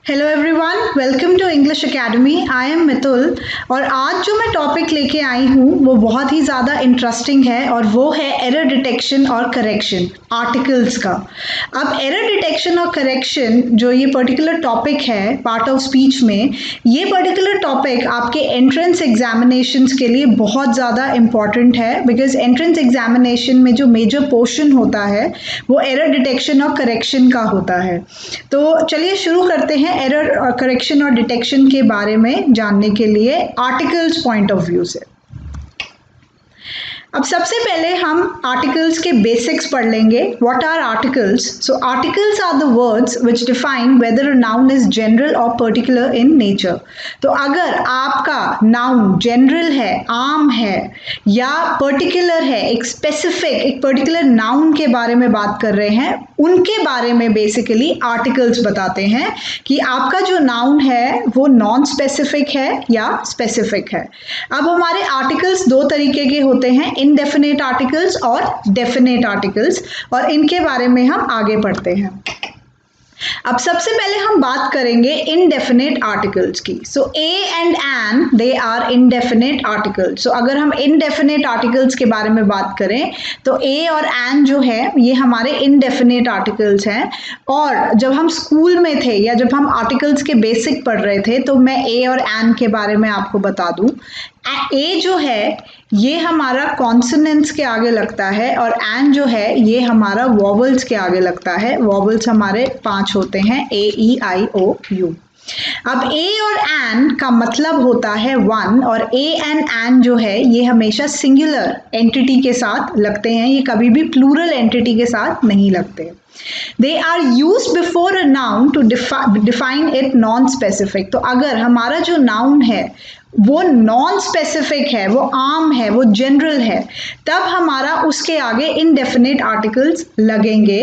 Hello everyone, welcome to English academy. I am Mitul और आज जो मैं टॉपिक लेके आई हूँ वो बहुत ही ज़्यादा इंटरेस्टिंग है और वो है एरर डिटेक्शन और करेक्शन आर्टिकल्स का। अब एरर डिटेक्शन और करेक्शन जो ये पर्टिकुलर टॉपिक है पार्ट ऑफ स्पीच में, ये पर्टिकुलर टॉपिक आपके एंट्रेंस एग्जामिनेशंस के लिए बहुत ज़्यादा इम्पॉर्टेंट है बिकॉज एंट्रेंस एग्जामिनेशन में जो मेजर पोर्शन होता है वो एरर डिटेक्शन और करेक्शन का होता है। तो चलिए शुरू करते हैं एरर करेक्शन और डिटेक्शन के बारे में जानने के लिए आर्टिकल्स पॉइंट ऑफ व्यू से। अब सबसे पहले हम आर्टिकल्स के बेसिक्स पढ़ लेंगे। What are articles? So articles are the words which define whether a noun is general और पर्टिकुलर इन नेचर। तो अगर आपका नाउन जनरल है, आम है या पर्टिकुलर है, एक स्पेसिफिक एक पर्टिकुलर नाउन के बारे में बात कर रहे हैं, उनके बारे में बेसिकली आर्टिकल्स बताते हैं कि आपका जो नाउन है वो नॉन स्पेसिफिक है या स्पेसिफिक है। अब हमारे आर्टिकल्स दो तरीके के होते हैं, इनडेफिनेट आर्टिकल्स और डेफिनेट आर्टिकल्स, और इनके बारे में हम आगे पढ़ते हैं। अब सबसे पहले हम बात करेंगे इनडेफिनेट आर्टिकल्स की। So a and an they are indefinite articles. So अगर हम इनडेफिनेट आर्टिकल्स के बारे में बात करें तो ए और एन जो है ये हमारे इनडेफिनेट आर्टिकल्स हैं। और जब हम स्कूल में थे या जब हम आर्टिकल्स के बेसिक पढ़ रहे थे तो मैं ए और एन के बारे में आपको बता दूं। ए जो है ये हमारा कॉन्सोनेंट्स के आगे लगता है और एन जो है ये हमारा वॉवल्स के आगे लगता है। वॉवल्स हमारे 5 होते हैं, ए ई आई ओ यू। अब ए और एन का मतलब होता है वन, और ए एंड एन जो है ये हमेशा सिंगुलर एंटिटी के साथ लगते हैं, ये कभी भी प्लूरल एंटिटी के साथ नहीं लगते। They are used before a noun to define it non-specific। तो अगर हमारा जो नाउन है वो नॉन स्पेसिफिक है, वो आम है, वो जनरल है, तब हमारा उसके आगे इनडेफिनेट आर्टिकल्स लगेंगे।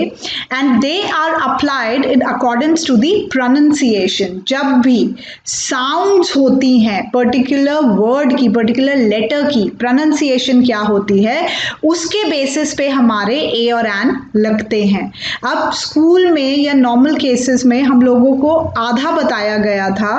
And they are applied in accordance to the pronunciation. जब भी साउंड्स होती हैं पर्टिकुलर वर्ड की, पर्टिकुलर लेटर की प्रोनाउंसिएशन क्या होती है उसके बेसिस पे हमारे ए और एन लगते हैं। अब स्कूल में या नॉर्मल केसेस में हम लोगों को आधा बताया गया था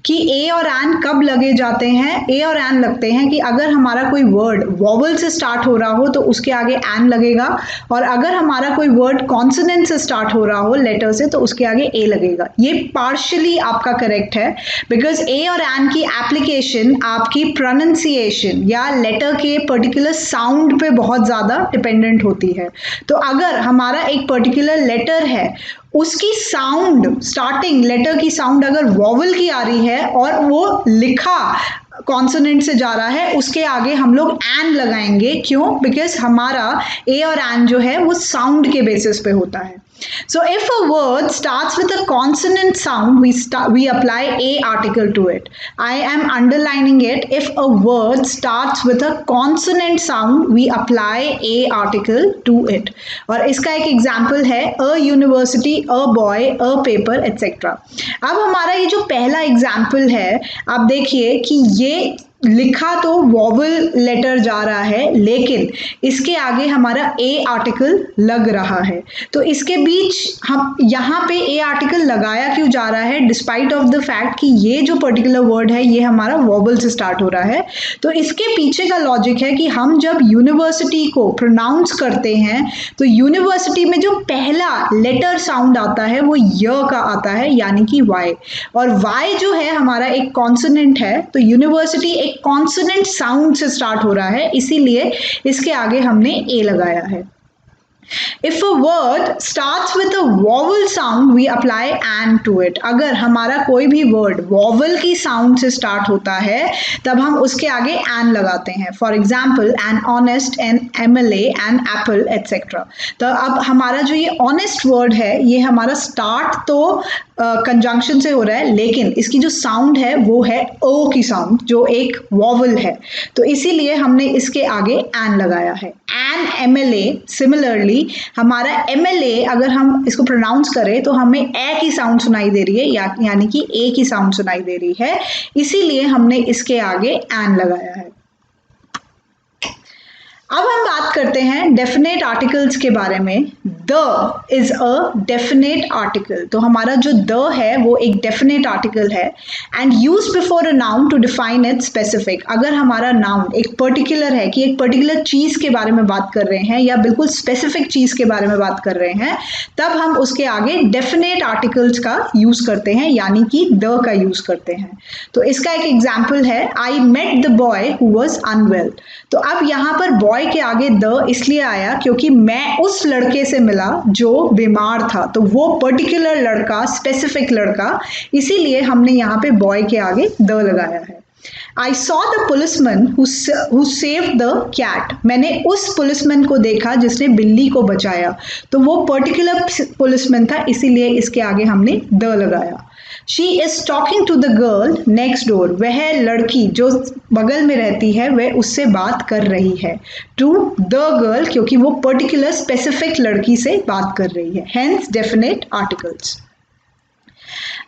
कि ए और एन कब लगे जाते हैं। ए और एन लगते हैं कि अगर हमारा कोई वर्ड वॉवल से स्टार्ट हो रहा हो तो उसके आगे एन लगेगा, और अगर हमारा कोई वर्ड कॉन्सोनेंट से स्टार्ट हो रहा हो लेटर से तो उसके आगे ए लगेगा। ये पार्शियली आपका करेक्ट है बिकॉज ए और एन की एप्लीकेशन आपकी प्रोनाउंसिएशन या लेटर के पर्टिकुलर साउंड पे बहुत ज़्यादा डिपेंडेंट होती है। तो अगर हमारा एक पर्टिकुलर लेटर है, उसकी साउंड, स्टार्टिंग लेटर की साउंड अगर वॉवल की आ रही है और वो लिखा कॉन्सोनेंट से जा रहा है, उसके आगे हम लोग एन लगाएंगे। क्यों? बिकॉज हमारा ए और एन जो है वो साउंड के बेसिस पे होता है। So if a word starts with a consonant sound, we apply a article to it. I am underlining it. If a word starts with a consonant sound, we apply a article to it. और इसका एक example है a university, a boy, a paper, etc. अब हमारा ये जो पहला example है, आप देखिए कि ये लिखा तो वॉवल लेटर जा रहा है लेकिन इसके आगे हमारा ए आर्टिकल लग रहा है। तो इसके बीच हम यहाँ पे ए आर्टिकल लगाया क्यों जा रहा है डिस्पाइट ऑफ द फैक्ट कि ये जो पर्टिकुलर वर्ड है ये हमारा वॉवल से स्टार्ट हो रहा है। तो इसके पीछे का लॉजिक है कि हम जब यूनिवर्सिटी को प्रोनाउंस करते हैं तो यूनिवर्सिटी में जो पहला लेटर साउंड आता है वो य का आता है, यानी कि वाई, और वाई जो है हमारा एक कॉन्सोनेंट है। तो यूनिवर्सिटी एक कॉन्सोनेंट साउंड से स्टार्ट हो रहा है, इसीलिए इसके आगे हमने ए लगाया है। If a word starts with a vowel sound, we apply an to it. अगर हमारा कोई भी वर्ड वॉवल की साउंड से स्टार्ट होता है तब हम उसके आगे एन लगाते हैं। For example an honest, an MLA, an apple, etcetera. तो अब हमारा जो ये ऑनेस्ट वर्ड है ये हमारा स्टार्ट तो कंजंक्शन से हो रहा है लेकिन इसकी जो साउंड है वो है ओ की साउंड जो एक वॉवल है, तो इसीलिए हमने इसके आगे एन लगाया है। एन MLA, सिमिलरली हमारा MLA अगर हम इसको प्रोनाउंस करें तो हमें ए की साउंड सुनाई दे रही है, यानी कि ए की साउंड सुनाई दे रही है, इसीलिए हमने इसके आगे एन लगाया है। अब हम बात करते हैं डेफिनेट आर्टिकल्स के बारे में। The is a definite article. तो हमारा जो द है वो एक डेफिनेट आर्टिकल है and use before a noun to define it specific. अगर हमारा नाउन एक पर्टिकुलर है कि एक पर्टिकुलर चीज के बारे में बात कर रहे हैं या बिल्कुल स्पेसिफिक चीज के बारे में बात कर रहे हैं, तब हम उसके आगे डेफिनेट आर्टिकल्स का यूज करते हैं, यानी कि द का यूज करते हैं। तो इसका एक एग्जाम्पल है, I met the boy who was unwell. तो अब यहाँ पर बॉय के आगे द इसलिए आया क्योंकि मैं उस लड़के से मिला जो बीमार था, तो वो पर्टिकुलर लड़का, स्पेसिफिक लड़का, इसीलिए हमने यहाँ पे बॉय के आगे द लगाया है। I saw the policeman who saved the cat. मैंने उस पुलिसमैन को देखा जिसने बिल्ली को बचाया, तो वो पर्टिकुलर पुलिसमैन था, इसीलिए इसके आगे हमने द लगाया। She is talking to the girl next door. वह लड़की जो बगल में रहती है वह उससे बात कर रही है। To the girl क्योंकि वो पर्टिकुलर स्पेसिफिक लड़की से बात कर रही है, hence definite articles।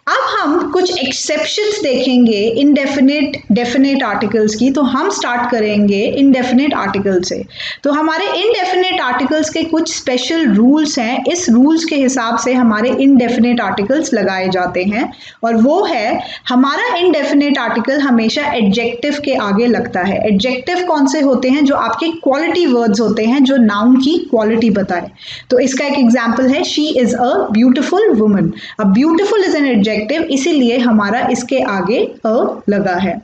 अब हम कुछ एक्सेप्शंस देखेंगे इनडेफिनेट डेफिनेट आर्टिकल्स की। तो हम स्टार्ट करेंगे इनडेफिनेट आर्टिकल से। तो हमारे इनडेफिनेट आर्टिकल्स के कुछ स्पेशल रूल्स हैं, इस रूल्स के हिसाब से हमारे इनडेफिनेट आर्टिकल्स लगाए जाते हैं, और वो है हमारा इनडेफिनेट आर्टिकल हमेशा एडजेक्टिव के आगे लगता है। एडजेक्टिव कौन से होते हैं? जो आपके क्वालिटी वर्ड्स होते हैं, जो नाउन की क्वालिटी बताए। तो इसका एक एग्जाम्पल है, she is a beautiful woman. अब ब्यूटिफुल इज एन एडजेक्टिव, इसीलिए हमारा इसके आगे अ लगा है।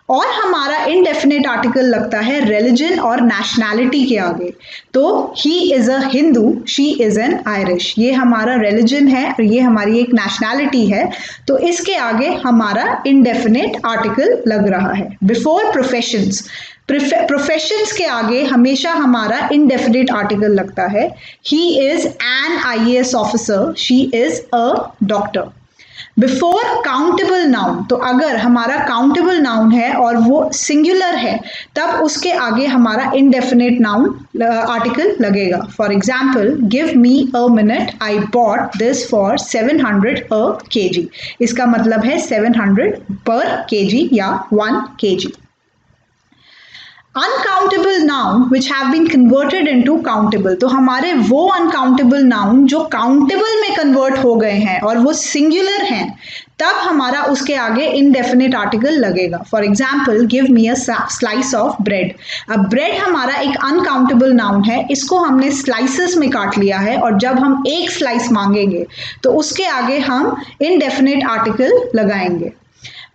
और हमारा इनडेफिनेट आर्टिकल लगता है रिलीजन और नेशनैलिटी के आगे। तो he is a Hindu, she is an Irish. ये हमारा रिलीजन है और ये हमारी एक नेशनैलिटी है, तो इसके आगे हमारा इनडेफिनेट आर्टिकल लग रहा है। बिफोर प्रोफेशंस, प्रोफेशंस के आगे हमेशा हमारा इनडेफिनेट आर्टिकल लगता है। He is an IAS officer, she is a doctor. Before countable noun, तो अगर हमारा काउंटेबल नाउन है और वो सिंगुलर है, तब उसके आगे हमारा इनडेफिनेट नाउन आर्टिकल लगेगा। For example, give me a minute, I bought this for 700 a kg। इसका मतलब है 700 पर kg या 1 kg। Uncountable noun which have been converted into countable, तो हमारे वो अनकाउंटेबल नाउन जो काउंटेबल में कन्वर्ट हो गए हैं और वो सिंगुलर हैं, तब हमारा उसके आगे इनडेफिनेट आर्टिकल लगेगा। For example, give me a slice of bread. अब ब्रेड हमारा एक अनकाउंटेबल नाउन है, इसको हमने स्लाइसेस में काट लिया है, और जब हम एक स्लाइस मांगेंगे तो उसके आगे हम इनडेफिनेट आर्टिकल लगाएंगे।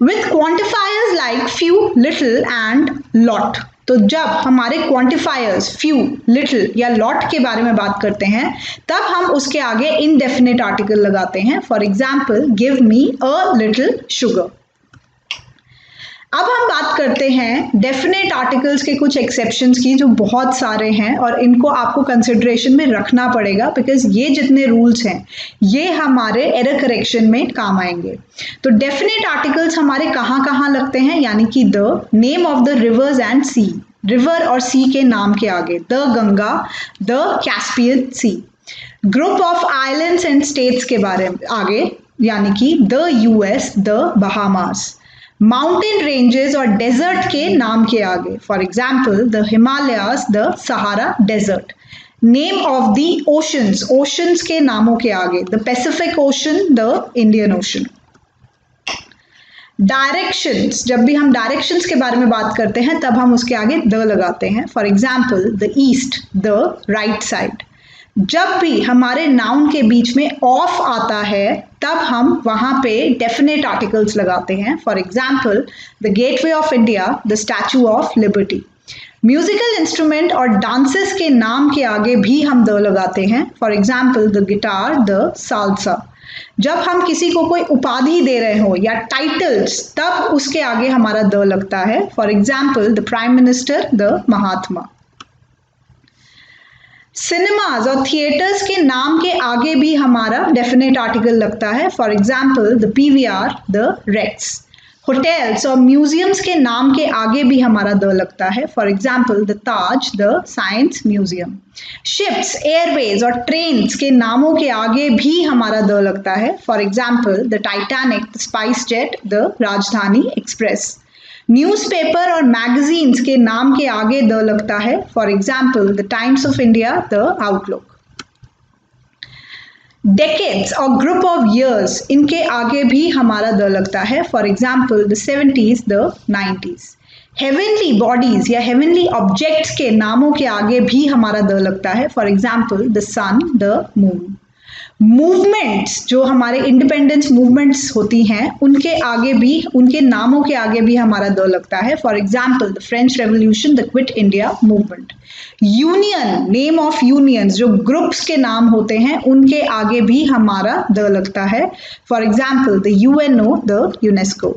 With quantifiers like few, little and lot, तो जब हमारे क्वांटिफायर्स फ्यू, लिटिल या लॉट के बारे में बात करते हैं, तब हम उसके आगे इनडेफिनेट आर्टिकल लगाते हैं। For example, give me a little sugar. अब हम बात करते हैं डेफिनेट आर्टिकल्स के कुछ एक्सेप्शंस की, जो बहुत सारे हैं और इनको आपको कंसिडरेशन में रखना पड़ेगा, बिकॉज ये जितने रूल्स हैं ये हमारे एरर करेक्शन में काम आएंगे। तो डेफिनेट आर्टिकल्स हमारे कहाँ कहाँ लगते हैं, यानी कि the, name of the rivers and sea, river और सी के नाम के आगे, the Ganga, the Caspian sea. Group of islands and states के बारे में आगे, यानी कि the US, the Bahamas. Mountain ranges और डेजर्ट के नाम के आगे, for example the Himalayas, the Sahara desert. Name of the oceans, oceans के नामों के आगे, the Pacific ocean, the Indian ocean. Directions, जब भी हम डायरेक्शंस के बारे में बात करते हैं तब हम उसके आगे द लगाते हैं। For example, the east, the right side. जब भी हमारे नाउन के बीच में ऑफ आता है तब हम वहां पे डेफिनेट आर्टिकल्स लगाते हैं। For example, the gateway of India, the statue of liberty. Musical instrument और डांसेस के नाम के आगे भी हम द लगाते हैं। For example, the guitar, the salsa. जब हम किसी को कोई उपाधि दे रहे हो या टाइटल्स, तब उसके आगे हमारा द लगता है। For example, the prime minister, the Mahatma. Cinemas और थिएटर्स के नाम के आगे भी हमारा डेफिनेट आर्टिकल लगता है। For example, the PVR, the Rex. Hotels और म्यूजियम्स के नाम के आगे भी हमारा द लगता है। For example, the Taj, the science museum. Ships, airways और ट्रेन्स के नामों के आगे भी हमारा द लगता है। For example, the Titanic, the SpiceJet, the Rajdhani express. Newspaper और मैगजीन्स के नाम के आगे द लगता है, for example the Times of India, the outlook. Decades और ग्रुप ऑफ ईयर्स, इनके आगे भी हमारा द लगता है, for example the 70s, the 90s। Heavenly bodies या हेवनली ऑब्जेक्ट्स के नामों के आगे भी हमारा द लगता है, for example the sun, the moon. Movements, जो हमारे इंडिपेंडेंस मूवमेंट्स होती हैं, उनके आगे भी, उनके नामों के आगे भी हमारा द लगता है, for example the French revolution, the quit India movement. Union, name of unions, जो ग्रुप्स के नाम होते हैं, उनके आगे भी हमारा द लगता है, for example the UNO, the UNESCO.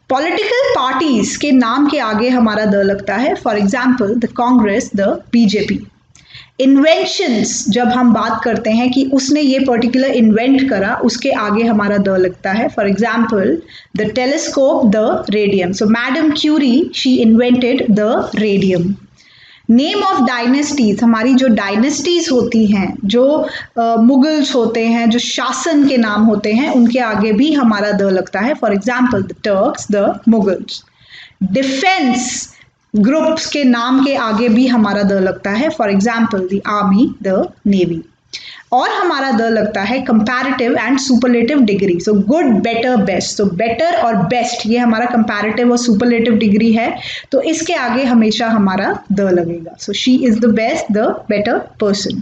Political parties के नाम के आगे हमारा द लगता है, for example the Congress, the BJP. Inventions, जब हम बात करते हैं कि उसने ये पर्टिकुलर इन्वेंट करा, उसके आगे हमारा द लगता है, for example the telescope, the radium. So madam Curie, she invented the radium. Name of dynasties, हमारी जो डायनेस्टीज होती हैं, जो मुगल्स होते हैं, जो शासन के नाम होते हैं, उनके आगे भी हमारा द लगता है, for example the Turks, the Mughals. Defence groups के नाम के आगे भी हमारा द लगता है, for example the army, the navy. और हमारा द लगता है comparative and superlative degree. So good, better, best. So better और बेस्ट ये हमारा कंपैरेटिव और सुपरलेटिव डिग्री है, तो इसके आगे हमेशा हमारा द लगेगा। So she is the best, the better person.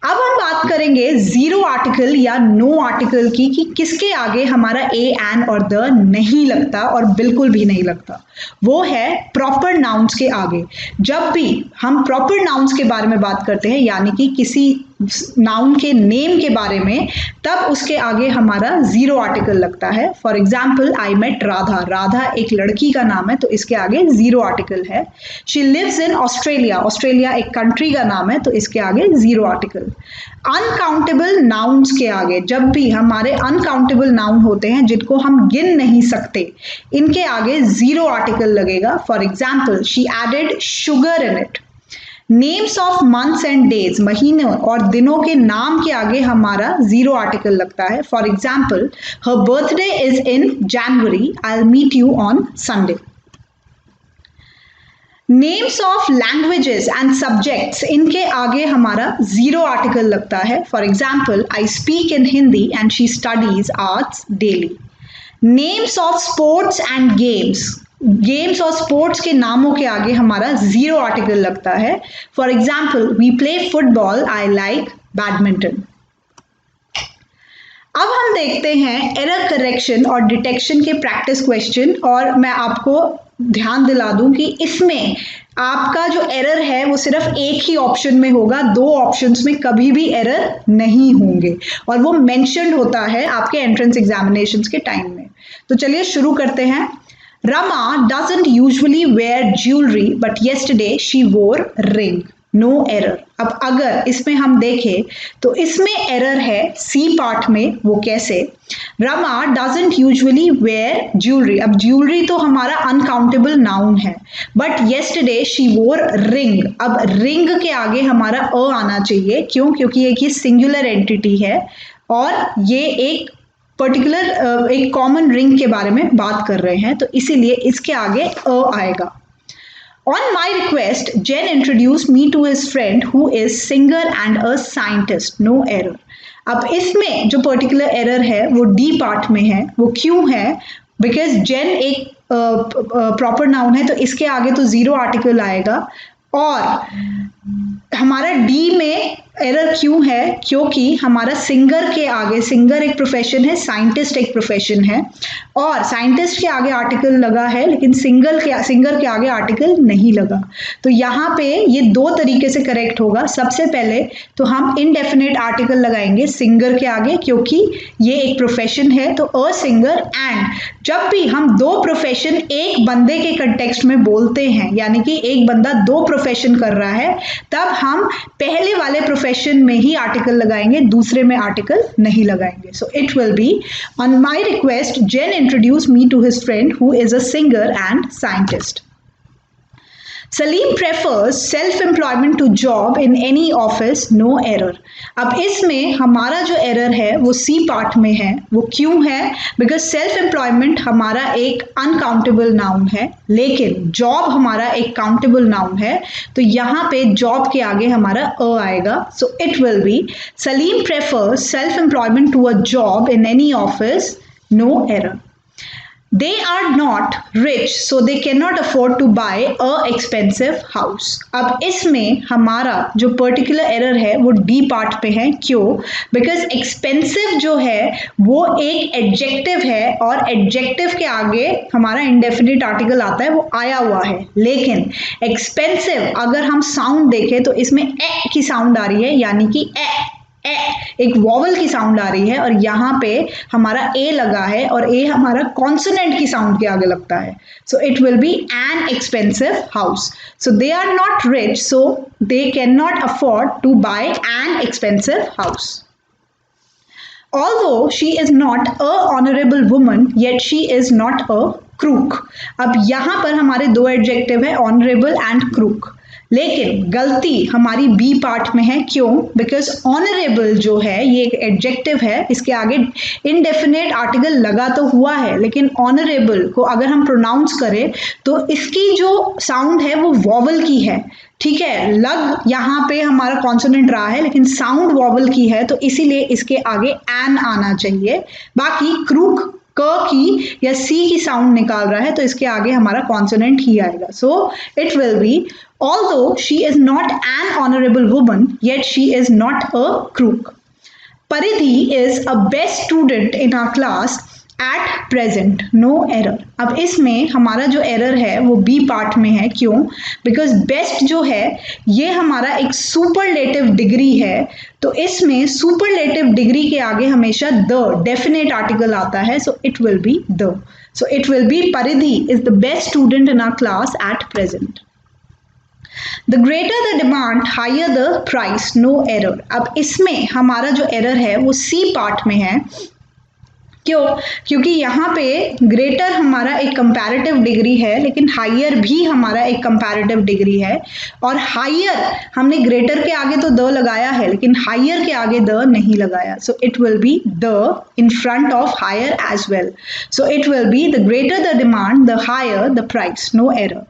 अब हम बात करेंगे जीरो आर्टिकल या नो आर्टिकल की, कि किसके आगे हमारा ए, एन और द नहीं लगता और बिल्कुल भी नहीं लगता। वो है प्रॉपर नाउन्स के आगे। जब भी हम प्रॉपर नाउन्स के बारे में बात करते हैं, यानी कि किसी नाउन के नेम के बारे में, तब उसके आगे हमारा जीरो आर्टिकल लगता है। For example I met Radha, Radha एक लड़की का नाम है, तो इसके आगे जीरो आर्टिकल है। She lives in Australia, Australia एक कंट्री का नाम है, तो इसके आगे जीरो आर्टिकल। अनकाउंटेबल नाउन्स के आगे, जब भी हमारे अनकाउंटेबल नाउन होते हैं जिनको हम गिन नहीं सकते, इनके आगे जीरो आर्टिकल लगेगा। For example she added sugar in it. Names of months and days, महीनों और दिनों के नाम के आगे हमारा जीरो आर्टिकल लगता है। For example her birthday is in January, I will meet you on Sunday. Names of languages and subjects, इनके आगे हमारा जीरो आर्टिकल लगता है। For example I speak in Hindi and she studies arts daily. Names of sports and games, games और sports के नामों के आगे हमारा जीरो आर्टिकल लगता है। For example we play football, I like badminton. अब हम देखते हैं एरर करेक्शन और डिटेक्शन के प्रैक्टिस क्वेश्चन, और मैं आपको ध्यान दिला दूं कि इसमें आपका जो एरर है वो सिर्फ एक ही ऑप्शन में होगा, दो ऑप्शंस में कभी भी एरर नहीं होंगे, और वो मेंशन्ड होता है आपके एंट्रेंस एग्जामिनेशंस के टाइम में। तो चलिए शुरू करते हैं। Rama doesn't usually wear jewelry, but yesterday she wore ring. No error. अब अगर इसमें हम देखें तो इसमें एरर है सी पार्ट में। वो कैसे? Rama doesn't usually wear jewelry. अब ज्वेलरी तो हमारा अनकाउंटेबल नाउन है, but yesterday she wore ring. अब रिंग के आगे हमारा अ आना चाहिए। क्यों? क्योंकि एक ये सिंगुलर एंटिटी है और ये एक पर्टिकुलर एक कॉमन रिंग के बारे में बात कर रहे हैं, तो इसीलिए इसके आगे अ आएगा। On my request, Jen introduced me to his friend who is singer and a scientist. No error. अब इसमें जो पर्टिकुलर एरर है वो डी पार्ट में है। वो क्यों है? बिकॉज जेन एक प्रॉपर नाउन है, तो इसके आगे तो जीरो आर्टिकल आएगा। और हमारा डी में एरर क्यों है? क्योंकि हमारा सिंगर के आगे, सिंगर एक प्रोफेशन है, साइंटिस्ट एक प्रोफेशन है, और साइंटिस्ट के आगे आर्टिकल लगा है लेकिन सिंगर के आगे आर्टिकल नहीं लगा। तो यहाँ पे ये दो तरीके से करेक्ट होगा। सबसे पहले तो हम इनडेफिनेट आर्टिकल लगाएंगे सिंगर के आगे, क्योंकि ये एक प्रोफेशन है, तो अ सिंगर। एंड जब भी हम दो प्रोफेशन एक बंदे के कंटेक्स्ट में बोलते हैं, यानी कि एक बंदा दो प्रोफेशन कर रहा है, तब हम पहले वाले प्रोफेशन में ही आर्टिकल लगाएंगे, दूसरे में आर्टिकल नहीं लगाएंगे। So it will be on my request Jane introduced me to his friend who is a singer and scientist. Salim prefers self employment to job in any office, no error. अब इसमें हमारा जो error है वो C part में है। वो क्यों है? बिकॉज सेल्फ एम्प्लॉयमेंट हमारा एक अनकाउंटेबल नाउन है, लेकिन जॉब हमारा एक काउंटेबल नाउन है, तो यहाँ पे जॉब के आगे हमारा अ आएगा। So it will be Salim prefers self employment to a job in any office, no error. They are not rich, so they cannot afford to buy a expensive house. अब इसमें हमारा जो पर्टिकुलर एरर है वो D part पे है। क्यों? Because expensive जो है वो एक एडजेक्टिव है और एडजेक्टिव के आगे हमारा इंडेफिनिट आर्टिकल आता है, वो आया हुआ है। लेकिन एक्सपेंसिव अगर हम साउंड देखें तो इसमें ए की साउंड आ रही है, यानी कि एक वॉवल की साउंड आ रही है, और यहाँ पे हमारा ए लगा है और ए हमारा कॉन्सोनेंट की साउंड के आगे लगता है। So it will be an expensive house. So they are not rich, so they can not afford to buy an expensive house. Although she is not a honorable woman, yet she is not a crook. अब यहाँ पर हमारे दो adjective है, honorable and crook। लेकिन गलती हमारी B part में है। क्यों? बिकॉज ऑनरेबल जो है ये एक एडजेक्टिव है, इसके आगे इनडेफिनेट आर्टिकल लगा तो हुआ है, लेकिन ऑनरेबल को अगर हम प्रोनाउंस करें तो इसकी जो साउंड है वो वॉवल की है। ठीक है, लग यहाँ पे हमारा कॉन्सोनेंट रहा है, लेकिन साउंड वॉवल की है, तो इसीलिए इसके आगे एन आना चाहिए। बाकी क्रूक क की या सी की साउंड निकाल रहा है, तो इसके आगे हमारा कॉन्सोनेंट ही आएगा। So it will B although she is not an honorable woman, yet she is not a crook. Paridhi is a best student in our class at present, no error. अब इसमें हमारा जो एरर है वो B part में है। क्यों? Because best जो है ये हमारा एक सुपरलेटिव डिग्री है, तो इसमें सुपरलेटिव डिग्री के आगे हमेशा द डेफिनेट आर्टिकल आता है। So it will be the. So it will B Paridhi is the best student in our class at present. The greater the demand, higher the price, no error. अब इसमें हमारा जो error है वो C part में है। क्यों? क्योंकि यहाँ पे ग्रेटर हमारा एक कंपैरेटिव डिग्री है, लेकिन हायर भी हमारा एक कंपैरेटिव डिग्री है, और हायर हमने ग्रेटर के आगे तो द लगाया है, लेकिन हायर के आगे द नहीं लगाया। So it will be the in front of higher as well. So it will be the greater the demand, the higher the price, no error.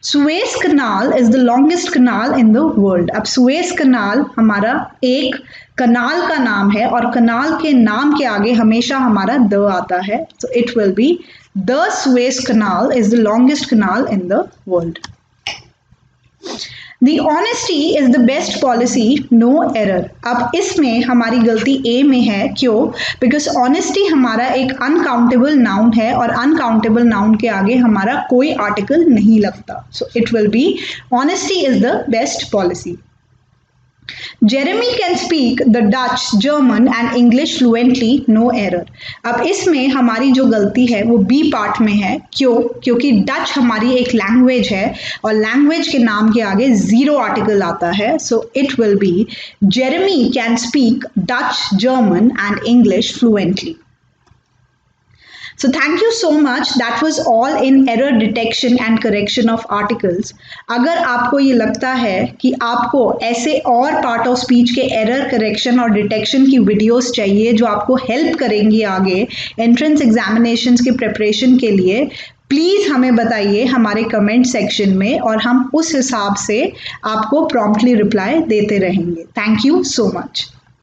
Suez canal is the longest canal in the world. अब Suez canal हमारा एक कनाल का नाम है, और कनाल के नाम के आगे हमेशा हमारा द आता है। So it will be the Suez canal is the longest canal in the world. The honesty is the best policy, no error. अब इसमें हमारी गलती ए में है। क्यों? बिकॉज ऑनेस्टी हमारा एक अनकाउंटेबल नाउन है, और अनकाउंटेबल नाउन के आगे हमारा कोई आर्टिकल नहीं लगता। सो it will B honesty is the best policy. Jeremy can speak the Dutch, German and English fluently, no error. अब इसमें हमारी जो गलती है वो बी पार्ट में है। क्यों? क्योंकि डच हमारी एक लैंग्वेज है, और लैंग्वेज के नाम के आगे जीरो आर्टिकल आता है। So it will B Jeremy can speak Dutch, German and English fluently. So thank you so much. That was all in error detection and correction of articles. अगर आपको ये लगता है कि आपको ऐसे और पार्ट ऑफ स्पीच के एरर करेक्शन और डिटेक्शन की वीडियोस चाहिए जो आपको हेल्प करेंगी आगे एंट्रेंस एग्जामिनेशंस के प्रिपरेशन के लिए, प्लीज़ हमें बताइए हमारे कमेंट सेक्शन में, और हम उस हिसाब से आपको प्रॉम्प्टली रिप्लाई देते रहेंगे। Thank you so much.